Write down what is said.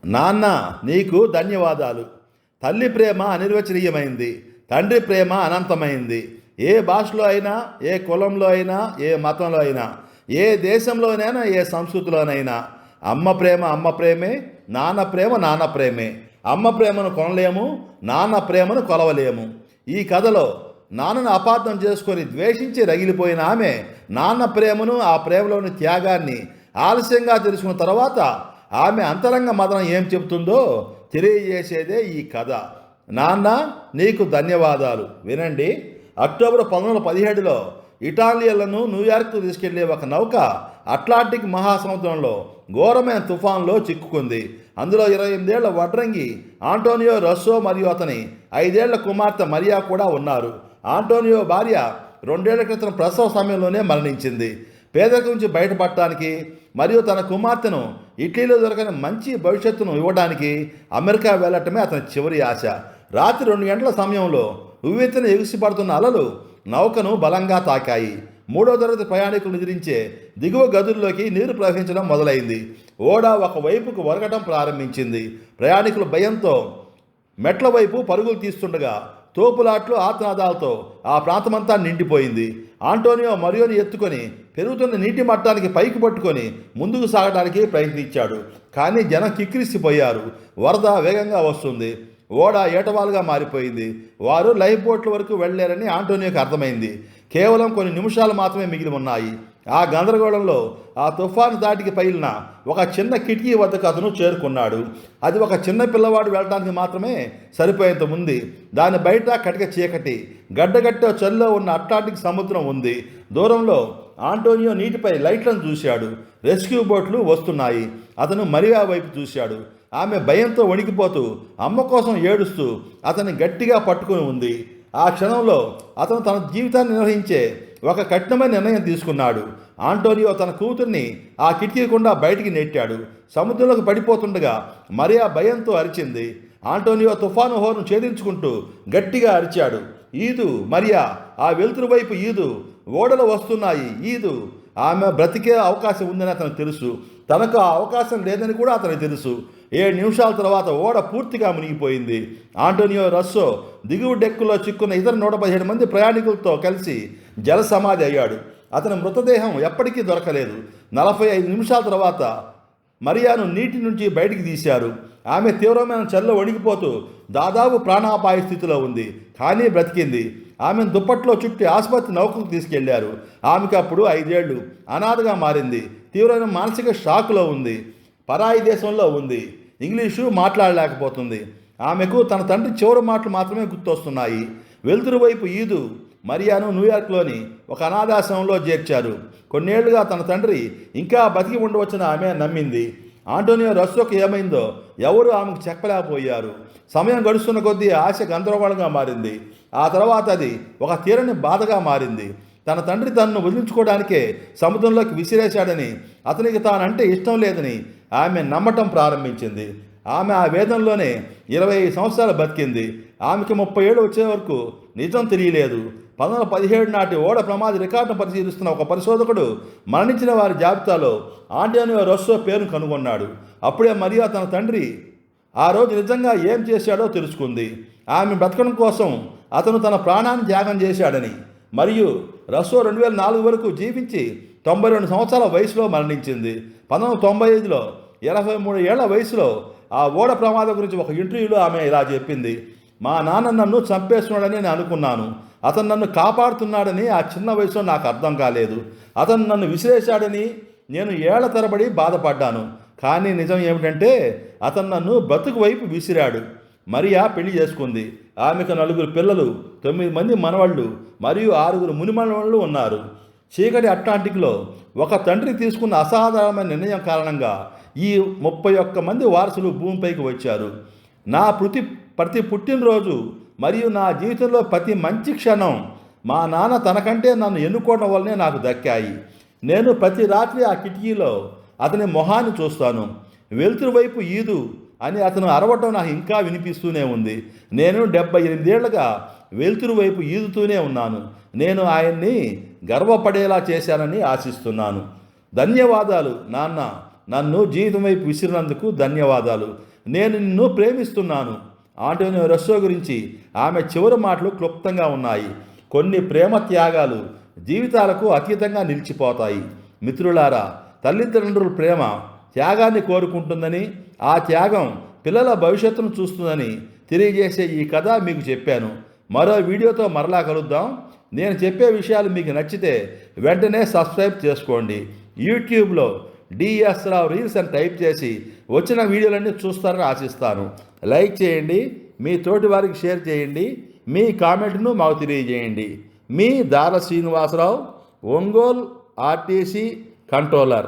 నాన్న నీకు ధన్యవాదాలు. తల్లి ప్రేమ అనిర్వచనీయమైంది, తండ్రి ప్రేమ అనంతమైంది. ఏ భాషలో అయినా, ఏ కులంలో అయినా, ఏ మతంలో అయినా, ఏ దేశంలోనైనా, ఏ సంస్కృతిలోనైనా అమ్మ ప్రేమ అమ్మ ప్రేమే, నాన్న ప్రేమ నాన్న ప్రేమే. అమ్మ ప్రేమను కొనలేము, నాన్న ప్రేమను కొలవలేము. ఈ కథలో నాన్నను అపార్థం చేసుకొని ద్వేషించి రగిలిపోయిన ఆమె నాన్న ప్రేమను, ఆ ప్రేమలోని త్యాగాన్ని ఆలస్యంగా తెలుసుకున్న తర్వాత ఆమె అంతరంగ మదనం ఏం చెబుతుందో తెలియజేసేదే ఈ కథ. నాన్న నీకు ధన్యవాదాలు. వినండి. అక్టోబర్ 1917లో ఇటాలియన్లను న్యూయార్క్కు తీసుకెళ్లే ఒక నౌక అట్లాంటిక్ మహాసముద్రంలో ఘోరమైన తుఫాన్లో చిక్కుకుంది. అందులో 28 ఏళ్ల వడ్రంగి ఆంటోనియో రస్సో మరియు అతని 5 ఏళ్ల కుమార్తె మరియా కూడా ఉన్నారు. ఆంటోనియో భార్య 2 ఏళ్ల క్రితం ప్రసవ సమయంలోనే మరణించింది. పేదరికం నుంచి బయటపడటానికి మరియు తన కుమార్తెను ఇటలీలో దొరకని మంచి భవిష్యత్తును ఇవ్వడానికి అమెరికా వెళ్ళటమే అతని చివరి ఆశ. రాత్రి 2 గంటల సమయంలో ఉవ్వెత్తున ఎగిసిపడుతున్న అలలు నౌకను బలంగా తాకాయి. 3వ తరగతి ప్రయాణికులు నిద్రించే దిగువ గదుల్లోకి నీరు ప్రవహించడం మొదలైంది. ఓడ ఒకవైపుకు ఒరగటం ప్రారంభించింది. ప్రయాణికులు భయంతో మెట్ల వైపు పరుగులు తీస్తుండగా తోపులాట్లు ఆర్తనాదాలతో ఆ ప్రాంతమంతా నిండిపోయింది. ఆంటోనియో మరియోని ఎత్తుకొని పెరుగుతున్న నీటి మట్టానికి పైకి పట్టుకొని ముందుకు సాగడానికి ప్రయత్నించాడు. కానీ జనం కిక్కిరిసిపోయారు. వరద వేగంగా వస్తుంది. ఓడ ఏటవాలుగా మారిపోయింది. వారు లైఫ్ బోట్ల వరకు వెళ్ళలేరని ఆంటోనియోకి అర్థమైంది. కేవలం కొన్ని నిమిషాలు మాత్రమే మిగిలి ఉన్నాయి. ఆ గందరగోళంలో ఆ తుఫాను దాటికి పైలిన ఒక చిన్న కిటికీ వద్దకు అతను చేరుకున్నాడు. అది ఒక చిన్న పిల్లవాడు వెళ్ళడానికి మాత్రమే సరిపోయేంత ఉంది. దాని బయట కటిక చీకటి, గడ్డగట్ట చలిలో ఉన్న అట్లాంటిక్ సముద్రం ఉంది. దూరంలో ఆంటోనియో నీటిపై లైట్లను చూశాడు. రెస్క్యూ బోట్లు వస్తున్నాయి. అతను మరియా వైపు చూశాడు. ఆమె భయంతో వణికిపోతూ అమ్మ కోసం ఏడుస్తూ అతన్ని గట్టిగా పట్టుకుని ఉంది. ఆ క్షణంలో అతను తన జీవితాన్ని నిర్వహించే ఒక కఠినమైన నిర్ణయం తీసుకున్నాడు. ఆంటోనియో తన కూతుర్ని ఆ కిటికీ గుండా బయటికి నెట్టాడు. సముద్రంలోకి పడిపోతుండగా మరియా భయంతో అరిచింది. ఆంటోనియో తుఫాను హోరును ఛేదించుకుంటూ గట్టిగా అరిచాడు, ఈదు మరియా, ఆ వెలుతురు వైపు ఈదు, ఓడలు వస్తున్నాయి, ఈదు. ఆమె బ్రతికే అవకాశం ఉందని అతనికి తెలుసు. తనకు ఆ అవకాశం లేదని కూడా అతనికి తెలుసు. 7 నిమిషాల తర్వాత ఓడ పూర్తిగా మునిగిపోయింది. ఆంటోనియో రస్సో దిగువ డెక్కులో చిక్కున్న ఇతర 117 మంది ప్రయాణికులతో కలిసి జల సమాధి అయ్యాడు. అతని మృతదేహం ఎప్పటికీ దొరకలేదు. 45 నిమిషాల తర్వాత మరియాను నీటి నుంచి బయటికి తీశారు. ఆమె తీవ్రమైన చలిలో వణికిపోతూ దాదాపు ప్రాణాపాయ స్థితిలో ఉంది. కానీ బ్రతికింది. ఆమెను దుప్పట్లో చుట్టి ఆసుపత్రి నౌకకు తీసుకెళ్లారు. ఆమెకు అప్పుడు 5 ఏళ్లు. అనాథగా మారింది. తీవ్రమైన మానసిక షాకులో ఉంది. పరాయి దేశంలో ఉంది. ఇంగ్లీషు మాట్లాడలేకపోతుంది. ఆమెకు తన తండ్రి చివరి మాటలు మాత్రమే గుర్తొస్తున్నాయి. వెలుతురు వైపు ఈదు. మరియాను న్యూయార్క్లోని ఒక అనాథాశ్రమంలో చేర్చారు. కొన్నేళ్లుగా తన తండ్రి ఇంకా బతికి ఉండవచ్చని ఆమె నమ్మింది. ఆంటోనియో రస్సోకు ఏమైందో ఎవరు ఆమెకు చెప్పలేకపోయారు. సమయం గడుస్తున్న కొద్దీ ఆశ గందరగోళంగా మారింది. ఆ తర్వాత అది ఒక తీరని బాధగా మారింది. తన తండ్రి తనను వదిలించుకోవడానికే సముద్రంలోకి విసిరేశాడని, అతనికి తానంటే ఇష్టం లేదని ఆమె నమ్మటం ప్రారంభించింది. ఆమె ఆ వేదనలోనే 25 సంవత్సరాలు బతికింది. ఆమెకి 30 ఏళ్ళు వచ్చే వరకు నిజం తెలియలేదు. 1917 నాటి ఓడ ప్రమాద రికార్డును పరిశీలిస్తున్న ఒక పరిశోధకుడు మరణించిన వారి జాబితాలో ఆంటోనియో రస్సో పేరును కనుగొన్నాడు. అప్పుడే మరియా తన తండ్రి ఆ రోజు నిజంగా ఏం చేశాడో తెలుసుకుంది. ఆమె బ్రతకడం కోసం అతను తన ప్రాణాన్ని త్యాగం చేశాడని. మరియు రస్సో 2004 వరకు జీవించి 92 సంవత్సరాల వయసులో మరణించింది. 1995లో 23 ఏళ్ల వయసులో ఆ ఓడ ప్రమాదం గురించి ఒక ఇంటర్వ్యూలో ఆమె ఇలా చెప్పింది, మా నాన్న నన్ను చంపేస్తున్నాడని నేను అనుకున్నాను. అతను నన్ను కాపాడుతున్నాడని ఆ చిన్న వయసులో నాకు అర్థం కాలేదు. అతను నన్ను విసిరేశాడని నేను ఏళ్ల తరబడి బాధపడ్డాను. కానీ నిజం ఏమిటంటే అతను నన్ను బ్రతుకు వైపు విసిరాడు. మరియా పెళ్లి చేసుకుంది. ఆమెకు 4 పిల్లలు, 9 మంది మనవళ్ళు మరియు 6 మునిమనవళ్ళు ఉన్నారు. చీకటి అట్లాంటిక్లో ఒక తండ్రి తీసుకున్న అసాధారణమైన నిర్ణయం కారణంగా ఈ 31 మంది వారసులు భూమిపైకి వచ్చారు. నా ప్రతి పుట్టినరోజు మరియు నా జీవితంలో ప్రతి మంచి క్షణం మా నాన్న తనకంటే నన్ను ఎన్నుకోవడం వల్లనే నాకు దక్కాయి. నేను ప్రతి రాత్రి ఆ కిటికీలో అతని మొహాన్ని చూస్తాను. వెలుతురు వైపు ఈదు అని అతను అరవటం నాకు ఇంకా వినిపిస్తూనే ఉంది. నేను 78 ఏళ్లుగా వెలుతురు వైపు ఈదుతూనే ఉన్నాను. నేను ఆయన్ని గర్వపడేలా చేశానని ఆశిస్తున్నాను. ధన్యవాదాలు నాన్న, నన్ను జీవితం వైపు విసిరినందుకు ధన్యవాదాలు. నేను నిన్ను ప్రేమిస్తున్నాను. ఆంటోనియో రస్సో గురించి ఆమె చివరి మాటలు క్లుప్తంగా ఉన్నాయి. కొన్ని ప్రేమ త్యాగాలు జీవితాలకు అతీతంగా నిలిచిపోతాయి. మిత్రులారా, తల్లిదండ్రుల ప్రేమ త్యాగాన్ని కోరుకుంటుందని, ఆ త్యాగం పిల్లల భవిష్యత్తును చూస్తుందని తెలియజేసే ఈ కథ మీకు చెప్పాను. మరో వీడియోతో మరలా కలుద్దాం. నేను చెప్పే విషయాలు మీకు నచ్చితే వెంటనే సబ్స్క్రైబ్ చేసుకోండి. యూట్యూబ్లో డిఎస్ రావు రీల్స్ అని టైప్ చేసి వచ్చిన వీడియోలన్నీ చూస్తారని ఆశిస్తాను. లైక్ చేయండి, మీ తోటి వారికి షేర్ చేయండి, మీ కామెంట్ను మాకు తెలియజేయండి. మీ దార శ్రీనివాసరావు, ఒంగోలు ఆర్టీసీ కంట్రోలర్.